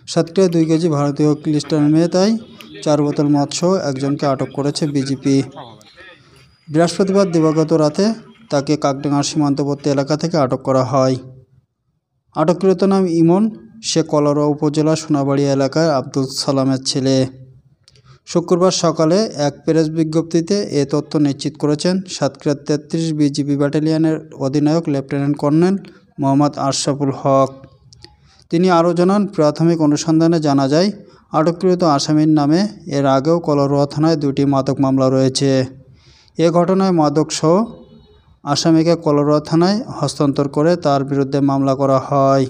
সাতক্ষীরায় 2 কেজি ভারতীয় খ্রিস্টান মেয়ে 4 বোতল মদসহ একজনকে আটক করেছে বিজিপি। বৃহস্পতিবার দিবাগত রাতে তাকে কাকডাঙ্গার সীমান্তবর্তী এলাকা থেকে আটক করা হয়। আটককৃত নাম ইমন, সে কলারোয়া উপজেলার সোনাবাড়ি এলাকায় আব্দুল সালামের ছেলে। শুক্রবার সকালে এক প্রেস বিজ্ঞপ্তিতে এ তথ্য নিশ্চিত করেছেন সাতক্ষীরা 33 বিজিবি ব্যাটালিয়নের অধিনায়ক লেফটেন্যান্ট কর্নেল মোহাম্মদ আশরাফুল হক। তিনি আরও জানান, প্রাথমিক অনুসন্ধানে জানা যায় আটককৃত আসামির নামে এর আগেও কলারোয়া থানায় 2টি মাদক মামলা রয়েছে। এ ঘটনায় মাদকসহ আসামিকে কলারোয়া থানায় হস্তান্তর করে তার বিরুদ্ধে মামলা করা হয়।